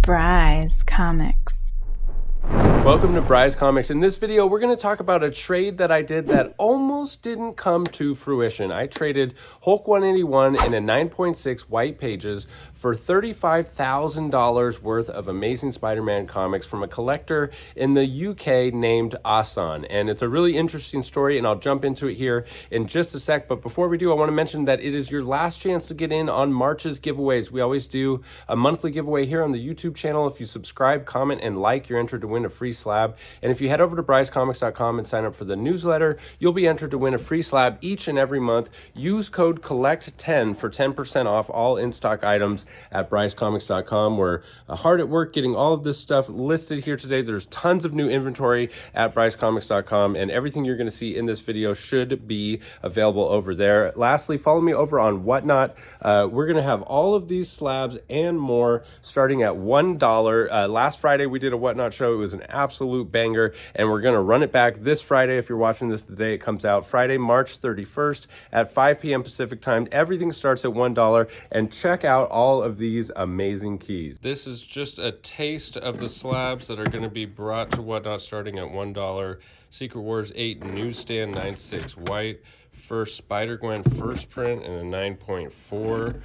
Bry's Comics. Welcome to Bry's Comics. In this video, we're going to talk about a trade that I did that almost didn't come to fruition. I traded Hulk 181 in a 9.6 white pages for $35,000 worth of Amazing Spider-Man comics from a collector in the UK named Asan. And it's a really interesting story, and I'll jump into it here in just a sec. But before we do, I want to mention that it is your last chance to get in on March's giveaways. We always do a monthly giveaway here on the YouTube channel. If you subscribe, comment, and like, you're entered to win a free slab. And if you head over to bryscomics.com and sign up for the newsletter, you'll be entered to win a free slab each and every month. Use code COLLECT10 for 10% off all in-stock items at bryscomics.com. We're hard at work getting all of this stuff listed here today. There's tons of new inventory at bryscomics.com, and everything you're going to see in this video should be available over there. Lastly, follow me over on Whatnot. We're going to have all of these slabs and more starting at $1. Last Friday, we did a Whatnot show. It was an absolute banger, and we're going to run it back this Friday. If you're watching this the day it comes out, Friday, March 31st at 5 p.m. Pacific time. Everything starts at $1, and check out all of these amazing keys. This is just a taste of the slabs that are going to be brought to Whatnot starting at $1. Secret Wars 8 newsstand 9.6 white. First Spider-Gwen first print in a 9.4.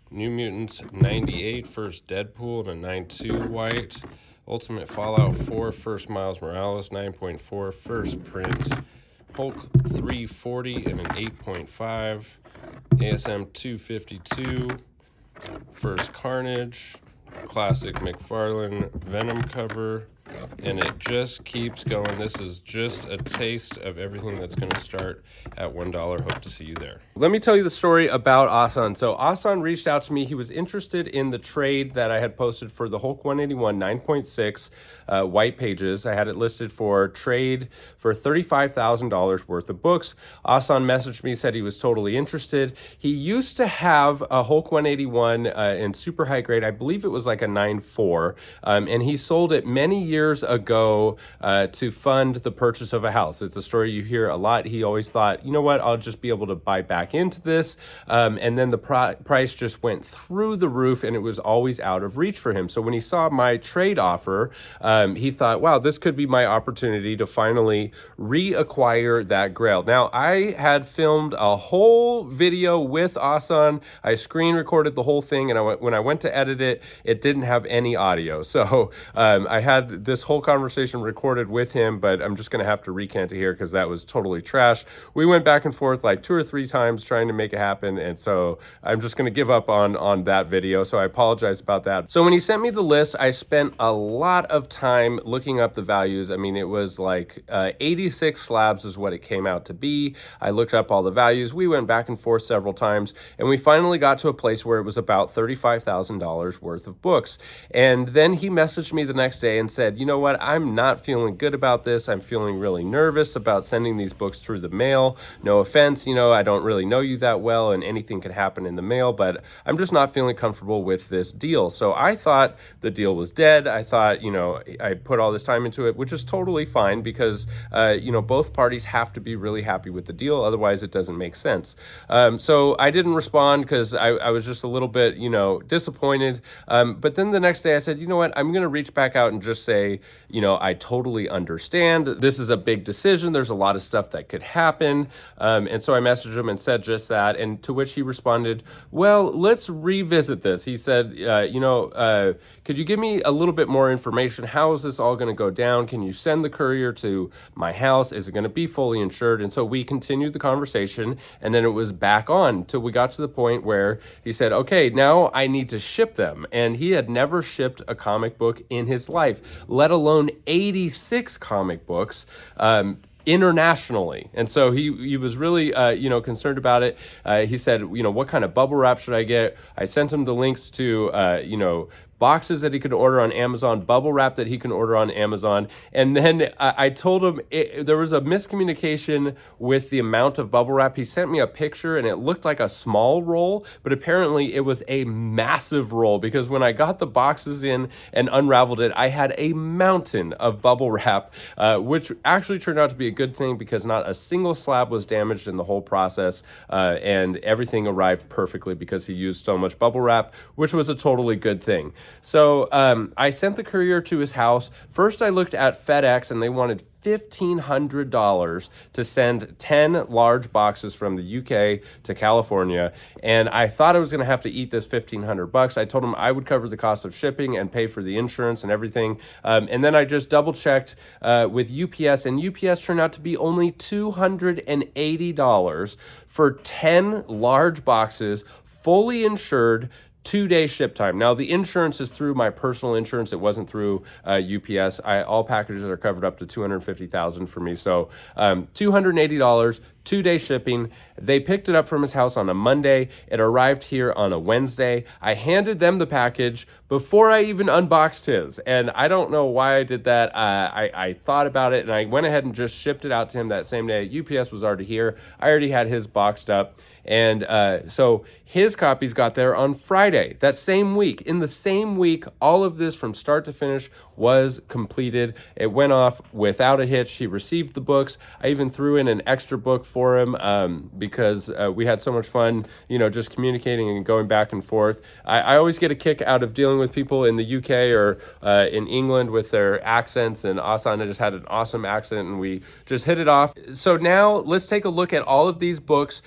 New Mutants 98 first Deadpool in a 9.2 white. Ultimate Fallout 4 first Miles Morales 9.4 first print. Hulk 340 in an 8.5. ASM 252 first Carnage. Classic McFarlane Venom cover, and it just keeps going. This is just a taste of everything that's going to start at $1. Hope to see you there. Let me tell you the story about Asan. So Asan reached out to me. He was interested in the trade that I had posted for the Hulk 181 9.6 white pages. I had it listed for trade for $35,000 worth of books. Asan messaged me, said he was totally interested. He used to have a Hulk 181 in super high grade. I believe it was like a 9.4, and he sold it many years ago to fund the purchase of a house. It's a story you hear a lot. He always thought, you know what, I'll just be able to buy back into this, and then the price just went through the roof, and it was always out of reach for him. So when he saw my trade offer, he thought, wow, this could be my opportunity to finally reacquire that Grail. Now, I had filmed a whole video with Asan. I screen recorded the whole thing, and when I went to edit it, it didn't have any audio. So I had this whole conversation recorded with him, but I'm just going to have to recant it here because that was totally trash. We went back and forth like 2 or 3 times trying to make it happen, and so I'm just going to give up on that video, so I apologize about that. So when he sent me the list, I spent a lot of time looking up the values. I mean, it was like 86 slabs is what it came out to be. I looked up all the values. We went back and forth several times, and we finally got to a place where it was about $35,000 worth of books. And then he messaged me the next day and said, you know what, I'm not feeling good about this. I'm feeling really nervous about sending these books through the mail. No offense, I don't really know you that well, and anything can happen in the mail, but I'm just not feeling comfortable with this deal. So I thought the deal was dead. I thought, I put all this time into it, which is totally fine because, both parties have to be really happy with the deal. Otherwise, it doesn't make sense. So I didn't respond because I was just a little bit, disappointed. But then the next day I said, you know what, I'm going to reach back out and just say, I totally understand. This is a big decision. There's a lot of stuff that could happen. And so I messaged him and said just that. And to which he responded, well, let's revisit this. He said, could you give me a little bit more information? How is this all going to go down? Can you send the courier to my house? Is it going to be fully insured? And so we continued the conversation, and then it was back on till we got to the point where he said, okay, now I need to ship them. And he had never shipped a comic book in his life, let alone 86 comic books internationally. And so he was really, concerned about it. He said, what kind of bubble wrap should I get? I sent him the links to, boxes that he could order on Amazon, bubble wrap that he can order on Amazon. And then I told him there was a miscommunication with the amount of bubble wrap. He sent me a picture and it looked like a small roll, but apparently it was a massive roll because when I got the boxes in and unraveled it, I had a mountain of bubble wrap, which actually turned out to be a good thing because not a single slab was damaged in the whole process, and everything arrived perfectly because he used so much bubble wrap, which was a totally good thing. So I sent the courier to his house. First, I looked at FedEx, and they wanted $1,500 to send 10 large boxes from the UK to California. And I thought I was going to have to eat this $1,500. I told him I would cover the cost of shipping and pay for the insurance and everything. And then I just double checked with UPS, and UPS turned out to be only $280 for 10 large boxes, fully insured, 2-day ship time. Now, the insurance is through my personal insurance. It wasn't through UPS. All packages are covered up to $250,000 for me. So $280, 2-day shipping. They picked it up from his house on a Monday. It arrived here on a Wednesday. I handed them the package before I even unboxed his. And I don't know why I did that. I thought about it, and I went ahead and just shipped it out to him that same day. UPS was already here. I already had his boxed up. And so his copies got there on Friday, that same week. In the same week, all of this from start to finish was completed. It went off without a hitch. He received the books. I even threw in an extra book for him because we had so much fun, just communicating and going back and forth. I always get a kick out of dealing with people in the UK or in England with their accents, and Asana just had an awesome accent, and we just hit it off. So now let's take a look at all of these books.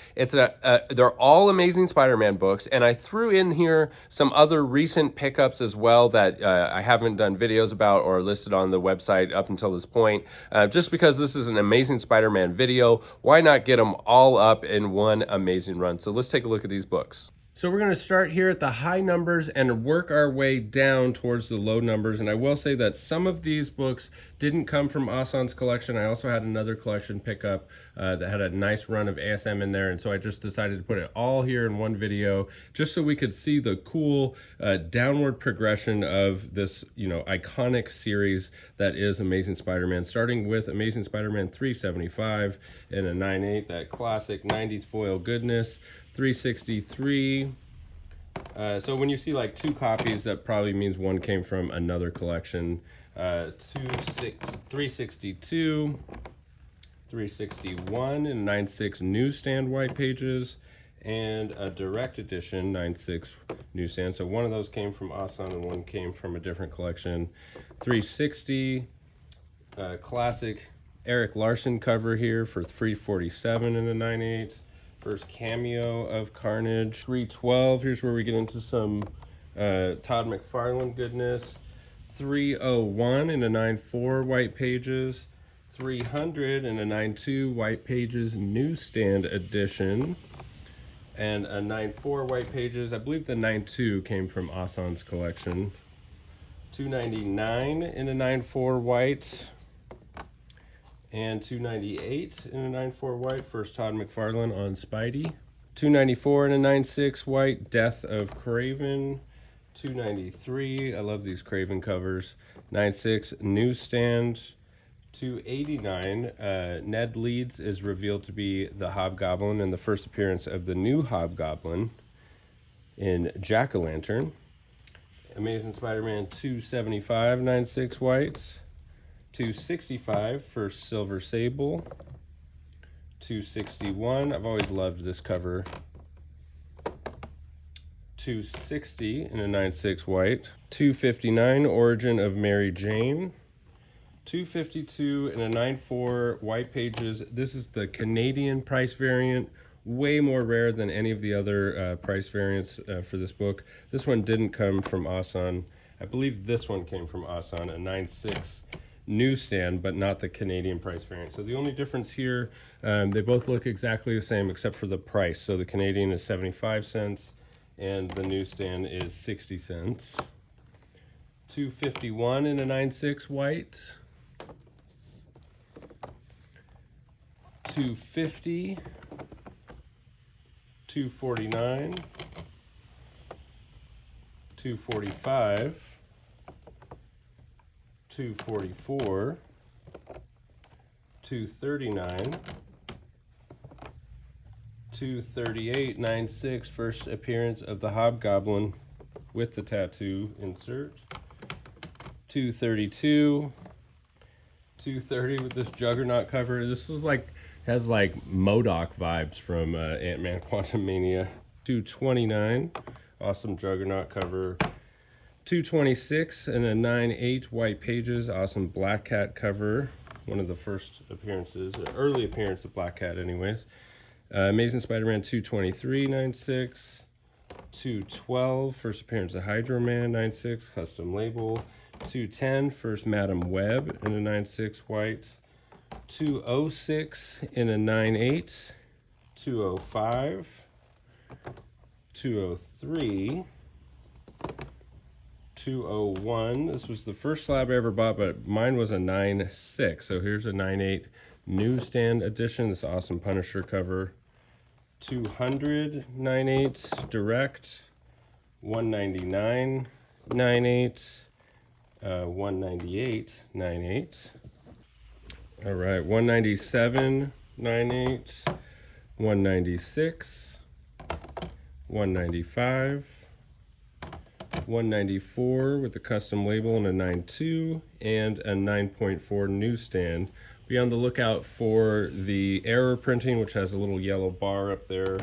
They're all Amazing Spider-Man books, and I threw in here some other recent pickups as well that I haven't done videos about or listed on the website up until this point. Just because this is an Amazing Spider-Man video, why not get them all up in one amazing run? So let's take a look at these books. So we're going to start here at the high numbers and work our way down towards the low numbers. And I will say that some of these books didn't come from Asan's collection. I also had another collection pickup that had a nice run of ASM in there. And so I just decided to put it all here in one video just so we could see the cool downward progression of this, iconic series that is Amazing Spider-Man, starting with Amazing Spider-Man 375 in a 9.8, that classic 90s foil goodness. 363. So when you see like two copies, that probably means one came from another collection. 362, 361 and 9.6 newsstand white pages, and a direct edition 9.6 newsstand. So one of those came from Asan and one came from a different collection. 360, classic Eric Larson cover here for 347 in a 9.8. First cameo of Carnage. 312, here's where we get into some Todd McFarlane goodness. 301 in a 9.4 white pages. 300 in a 9.2 white pages newsstand edition. And a 9.4 white pages. I believe the 9.2 came from Asan's collection. 299 in a 9.4 white. And 298 in a 9.4 white, first Todd McFarlane on Spidey. 294 in a 9.6 white, Death of Craven. 293, I love these Craven covers. 9.6 newsstand. 289, Ned Leeds is revealed to be the Hobgoblin in the first appearance of the new Hobgoblin in Jack-O-Lantern. Amazing Spider-Man 275, 9.6 whites. 265 for Silver Sable. 261, I've always loved this cover. 260 in a 9.6 white. 259, Origin of Mary Jane. 252 in a 9.4 white pages. This is the Canadian price variant. Way more rare than any of the other price variants for this book. This one didn't come from Asan. I believe this one came from Asan, a 9.6 newsstand, but not the Canadian price variant. So the only difference here, they both look exactly the same except for the price. So the Canadian is 75 cents and the newsstand is 60 cents. 251 in a 9.6 white. 250. 249. 245. 244, 239, 238, 9.6, first appearance of the Hobgoblin with the tattoo insert. 232, 230 with this Juggernaut cover. This is has MODOK vibes from Ant-Man Quantumania. 229, awesome Juggernaut cover. 226 and a 9.8 white pages. Awesome Black Cat cover. One of the first appearances, early appearance of Black Cat anyways. Amazing Spider-Man 223, 9.6. 212, first appearance of Hydro Man, 9.6, custom label. 210, first Madam Web in a 9.6 white. 206 in a 9.8. 205. 203. 201. This was the first slab I ever bought, but mine was a 9.6. So here's a 9.8 newsstand edition. This awesome Punisher cover. 200 9.8 direct. 199 9.8. 198 9.8. All right, 197 9.8. 196. 195. 194 with the custom label and a 9.2 and a 9.4 newsstand. Be on the lookout for the error printing, which has a little yellow bar up there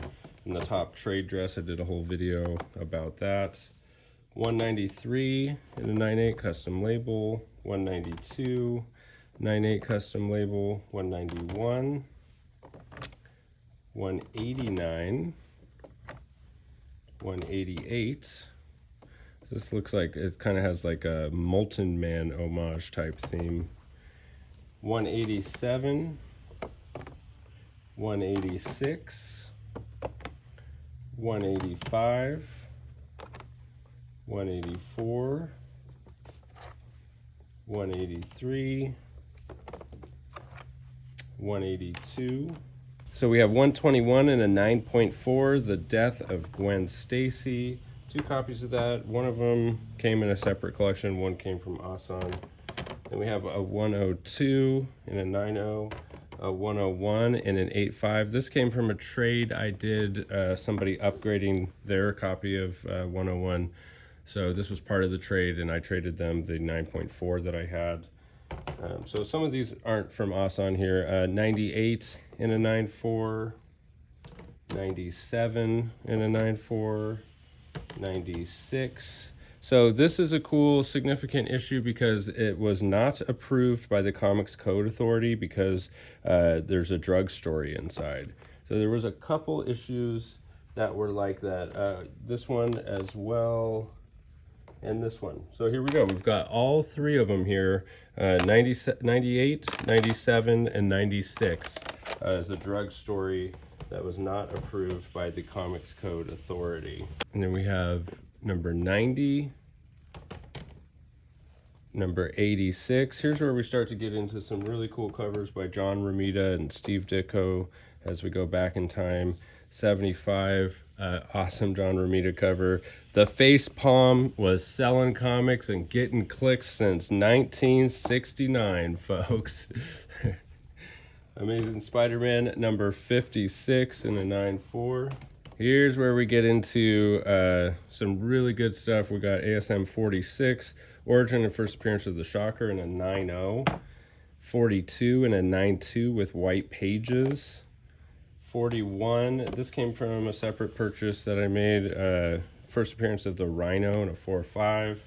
in the top trade dress. I did a whole video about that. 193 and a 9.8 custom label. 192 9.8 custom label. 191. 189. 188. This looks like it kind of has like a Molten Man homage type theme. 187, 186, 185, 184, 183, 182. So we have 121 and a 9.4, The Death of Gwen Stacy. 2 copies of that. One of them came in a separate collection. One came from Asan. Then we have a 102 and a 90, a 101 and an 85. This came from a trade I did, somebody upgrading their copy of 101. So this was part of the trade, and I traded them the 9.4 that I had. So some of these aren't from Asan here. 98 and a 9.4, 97 and a 9.4, 96. So this is a cool, significant issue because it was not approved by the Comics Code Authority because there's a drug story inside. So there was a couple issues that were like that. This one as well, and this one. So here we go. We've got all 3 of them here. 98, 97, and 96 as a drug story that was not approved by the Comics Code Authority. And then we have number 90, number 86. Here's where we start to get into some really cool covers by John Romita and Steve Ditko as we go back in time. 75, awesome John Romita cover. The Face Palm was selling comics and getting clicks since 1969, folks. Amazing Spider-Man number 56 and a 9.4. Here's where we get into some really good stuff. We got ASM 46, origin and first appearance of the Shocker and a 9.0. 42 and a 9.2 with white pages. 41, this came from a separate purchase that I made. First appearance of the Rhino and a 4.5.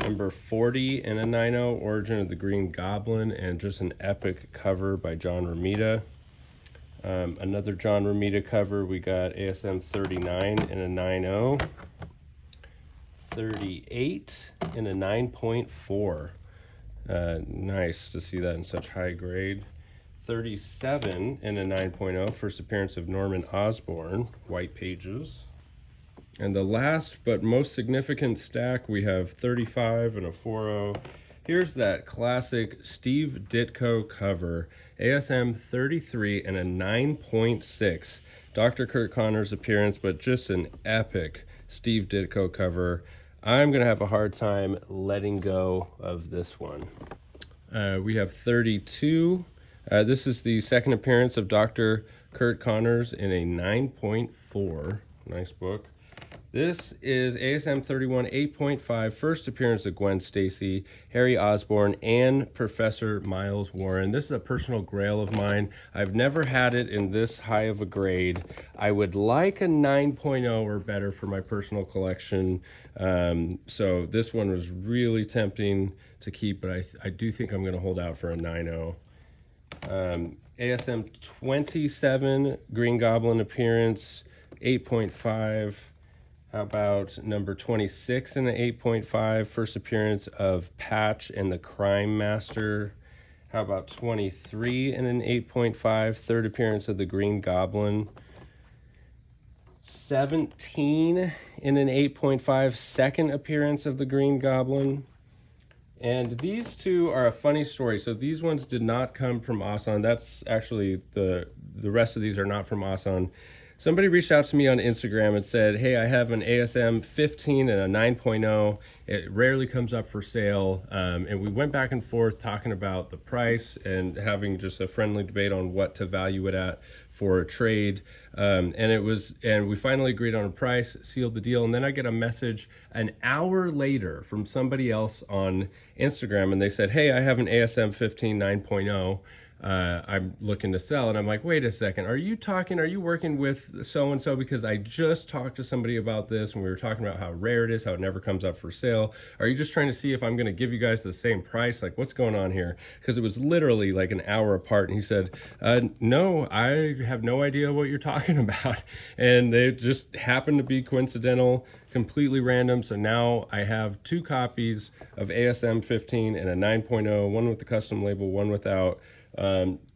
Number 40 and a 9.0, origin of the Green Goblin, and just an epic cover by John Romita. Another John Romita cover, we got ASM 39 and a 9.0. 38 and a 9.4. Nice to see that in such high grade. 37 and a 9.0, first appearance of Norman Osborn, white pages. And the last but most significant stack, we have 35 and a 4.0. Here's that classic Steve Ditko cover, ASM 33 and a 9.6. Dr. Kurt Connors appearance, but just an epic Steve Ditko cover. I'm going to have a hard time letting go of this one. We have 32. This is the second appearance of Dr. Kurt Connors in a 9.4. Nice book. This is ASM 31 8.5, first appearance of Gwen Stacy, Harry Osborn, and Professor Miles Warren. This is a personal grail of mine. I've never had it in this high of a grade. I would like a 9.0 or better for my personal collection. So this one was really tempting to keep, but I do think I'm going to hold out for a 9.0. ASM 27, Green Goblin appearance, 8.5. How about number 26 in the 8.5, first appearance of Patch and the Crime Master? How about 23 in an 8.5, third appearance of the Green Goblin? 17 in an 8.5, second appearance of the Green Goblin? And these two are a funny story. So these ones did not come from Asan. That's actually the rest of these are not from Asan. Somebody reached out to me on Instagram and said, hey, I have an ASM 15 and a 9.0. It rarely comes up for sale. And we went back and forth talking about the price and having just a friendly debate on what to value it at for a trade. And we finally agreed on a price, sealed the deal. And then I get a message an hour later from somebody else on Instagram. And they said, hey, I have an ASM 15 9.0. I'm looking to sell. And I'm like, wait a second, are you working with so-and-so? Because I just talked to somebody about this and we were talking about how rare it is, how it never comes up for sale. Are you just trying to see if I'm going to give you guys the same price? Like, what's going on here? Because it was literally like an hour apart. And he said, no, I have no idea what you're talking about. And they just happened to be coincidental, completely random. So now I have two copies of ASM 15 and a 9.0, one with the custom label, one without.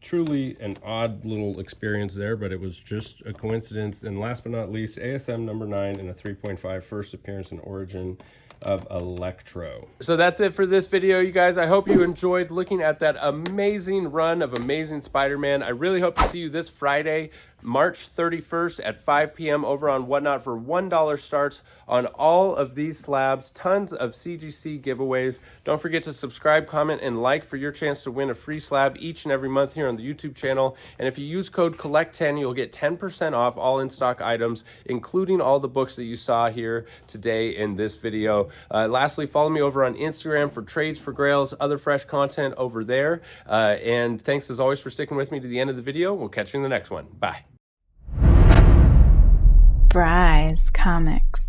Truly an odd little experience there, but it was just a coincidence. And last but not least, ASM number 9 and a 3.5, first appearance and origin of Electro. So that's it for this video, you guys. I hope you enjoyed looking at that amazing run of Amazing Spider-Man. I really hope to see you this Friday, March 31st at 5 p.m. over on Whatnot for $1 starts on all of these slabs. Tons of CGC giveaways. Don't forget to subscribe, comment, and like for your chance to win a free slab each and every month here on the YouTube channel. And if you use code COLLECT10, you'll get 10% off all in-stock items, including all the books that you saw here today in this video. Lastly, follow me over on Instagram for trades for Grails, other fresh content over there. And thanks as always for sticking with me to the end of the video. We'll catch you in the next one. Bye. Bry's Comics.